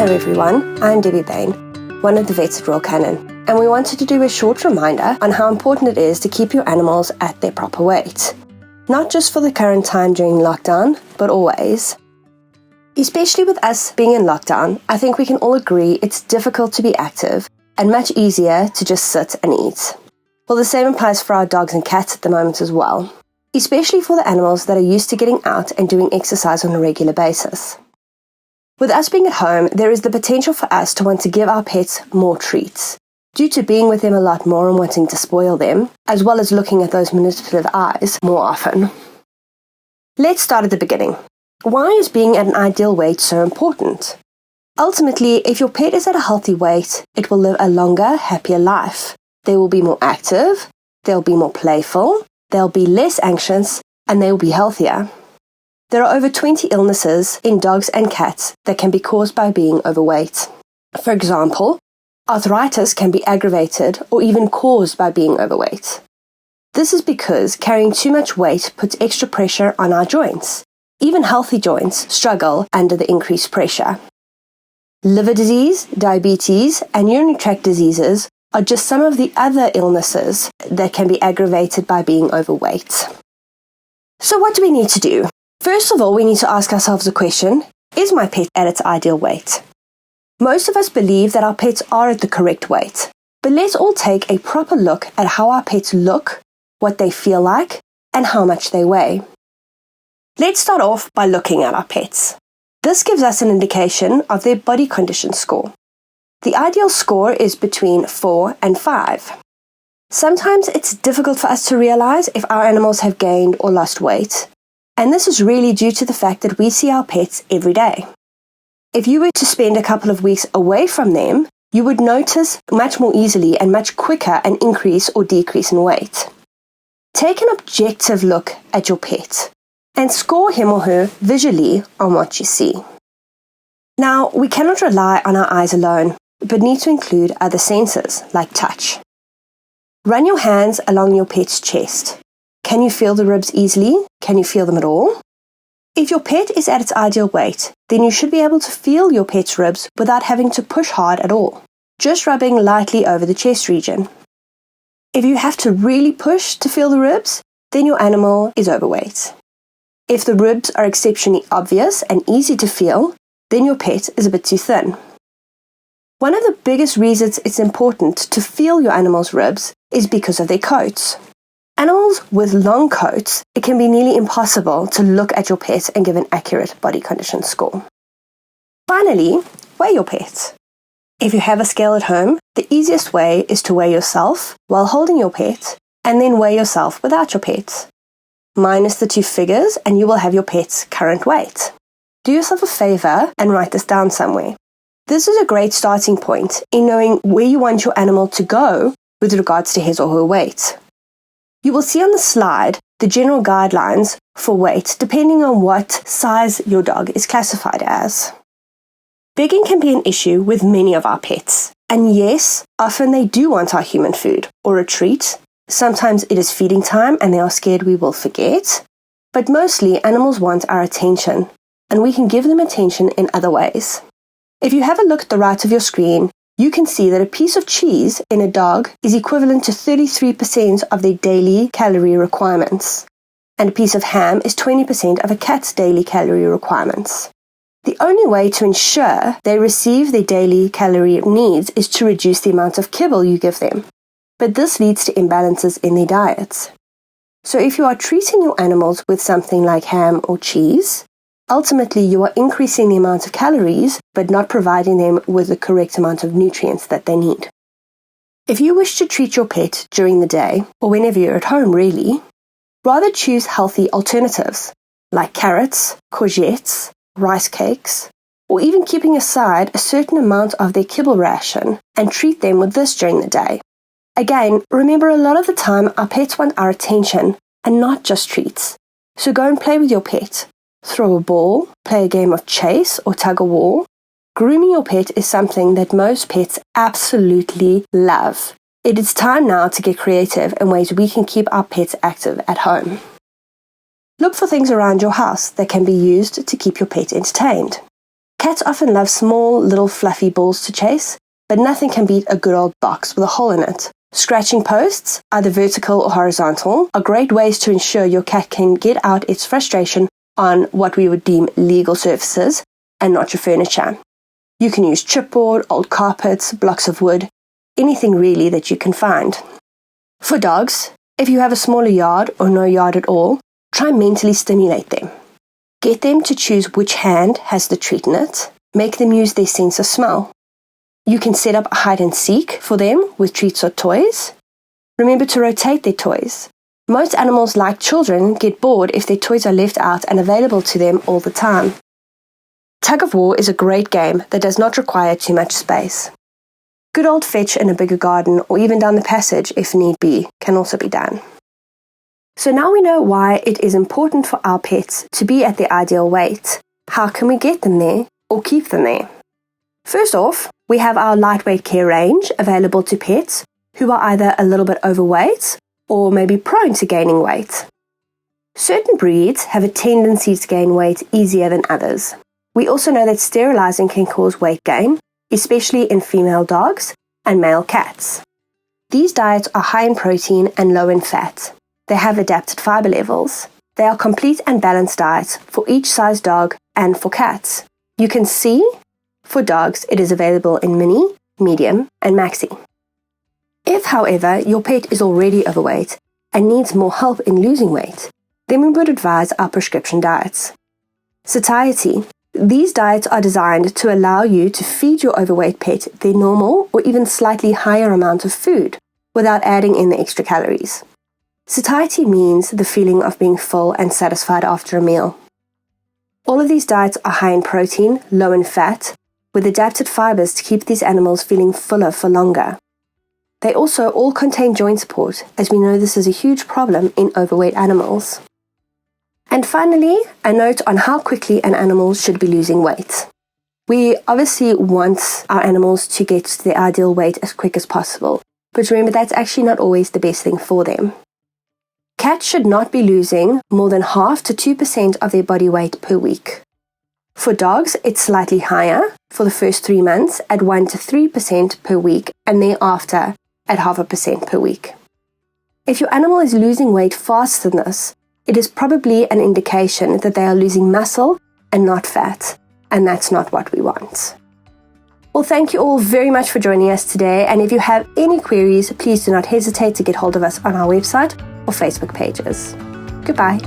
Hello everyone, I'm Debbie Bain, one of the vets at Royal Canin, and we wanted to do a short reminder on how important it is to keep your animals at their proper weight. Not just for the current time during lockdown, but always. Especially with us being in lockdown, I think we can all agree it's difficult to be active and much easier to just sit and eat. Well, the same applies for our dogs and cats at the moment as well, especially for the animals that are used to getting out and doing exercise on a regular basis. With us being at home, there is the potential for us to want to give our pets more treats, due to being with them a lot more and wanting to spoil them, as well as looking at those manipulative eyes more often. Let's start at the beginning. Why is being at an ideal weight so important? Ultimately, if your pet is at a healthy weight, it will live a longer, happier life. They will be more active, they'll be more playful, they'll be less anxious, and they will be healthier. There are over 20 illnesses in dogs and cats that can be caused by being overweight. For example, arthritis can be aggravated or even caused by being overweight. This is because carrying too much weight puts extra pressure on our joints. Even healthy joints struggle under the increased pressure. Liver disease, diabetes, and urinary tract diseases are just some of the other illnesses that can be aggravated by being overweight. So what do we need to do? First of all, we need to ask ourselves the question, is my pet at its ideal weight? Most of us believe that our pets are at the correct weight, but let's all take a proper look at how our pets look, what they feel like, and how much they weigh. Let's start off by looking at our pets. This gives us an indication of their body condition score. The ideal score is between 4 and 5. Sometimes it's difficult for us to realize if our animals have gained or lost weight, and this is really due to the fact that we see our pets every day. If you were to spend a couple of weeks away from them, you would notice much more easily and much quicker an increase or decrease in weight. Take an objective look at your pet and score him or her visually on what you see. Now, we cannot rely on our eyes alone, but need to include other senses, like touch. Run your hands along your pet's chest. Can you feel the ribs easily? Can you feel them at all? If your pet is at its ideal weight, then you should be able to feel your pet's ribs without having to push hard at all, just rubbing lightly over the chest region. If you have to really push to feel the ribs, then your animal is overweight. If the ribs are exceptionally obvious and easy to feel, then your pet is a bit too thin. One of the biggest reasons it's important to feel your animal's ribs is because of their coats. Animals with long coats, it can be nearly impossible to look at your pet and give an accurate body condition score. Finally, weigh your pet. If you have a scale at home, the easiest way is to weigh yourself while holding your pet, and then weigh yourself without your pet. Minus the two figures and you will have your pet's current weight. Do yourself a favor and write this down somewhere. This is a great starting point in knowing where you want your animal to go with regards to his or her weight. You will see on the slide the general guidelines for weight depending on what size your dog is classified as. Begging can be an issue with many of our pets. And yes, often they do want our human food or a treat. Sometimes it is feeding time and they are scared we will forget. But mostly animals want our attention, and we can give them attention in other ways. If you have a look at the right of your screen, you can see that a piece of cheese in a dog is equivalent to 33% of their daily calorie requirements, and a piece of ham is 20% of a cat's daily calorie requirements. The only way to ensure they receive their daily calorie needs is to reduce the amount of kibble you give them. But this leads to imbalances in their diets. So if you are treating your animals with something like ham or cheese, ultimately you are increasing the amount of calories, but not providing them with the correct amount of nutrients that they need. If you wish to treat your pet during the day, or whenever you're at home really, rather choose healthy alternatives, like carrots, courgettes, rice cakes, or even keeping aside a certain amount of their kibble ration and treat them with this during the day. Again, remember a lot of the time our pets want our attention and not just treats. So go and play with your pet. Throw a ball, play a game of chase or tug-of-war. Grooming your pet is something that most pets absolutely love. It is time now to get creative in ways we can keep our pets active at home. Look for things around your house that can be used to keep your pet entertained. Cats Cats often love small, little fluffy balls to chase, but nothing can beat a good old box with a hole in it. Scratching posts, either vertical or horizontal, are great ways to ensure your cat can get out its frustration on what we would deem legal surfaces and not your furniture. You can use chipboard, old carpets, blocks of wood, anything really that you can find. For dogs, if you have a smaller yard or no yard at all, try mentally stimulate them. Get them to choose which hand has the treat in it. Make them use their sense of smell. You can set up a hide and seek for them with treats or toys. Remember to rotate their toys. Most animals, like children, get bored if their toys are left out and available to them all the time. Tug of war is a great game that does not require too much space. Good old fetch in a bigger garden or even down the passage, if need be, can also be done. So now we know why it is important for our pets to be at their ideal weight. How can we get them there or keep them there? First off, we have our lightweight care range available to pets who are either a little bit overweight or maybe prone to gaining weight. Certain breeds have a tendency to gain weight easier than others. We also know that sterilizing can cause weight gain, especially in female dogs and male cats. These diets are high in protein and low in fat. They have adapted fiber levels. They are complete and balanced diets for each size dog and for cats. You can see, for dogs, it is available in mini, medium, and maxi. If, however, your pet is already overweight and needs more help in losing weight, then we would advise our prescription diets. Satiety. These diets are designed to allow you to feed your overweight pet their normal or even slightly higher amount of food without adding in the extra calories. Satiety means the feeling of being full and satisfied after a meal. All of these diets are high in protein, low in fat, with adapted fibers to keep these animals feeling fuller for longer. They also all contain joint support, as we know this is a huge problem in overweight animals. And finally, a note on how quickly an animal should be losing weight. We obviously want our animals to get to their ideal weight as quick as possible, but remember that's actually not always the best thing for them. Cats should not be losing more than 0.5 to 2% of their body weight per week. For dogs, it's slightly higher for the first 3 months at 1 to 3% per week and thereafter at 0.5% per week. If your animal is losing weight faster than this, it is probably an indication that they are losing muscle and not fat, and that's not what we want. Well, thank you all very much for joining us today, and if you have any queries, please do not hesitate to get hold of us on our website or Facebook pages. Goodbye.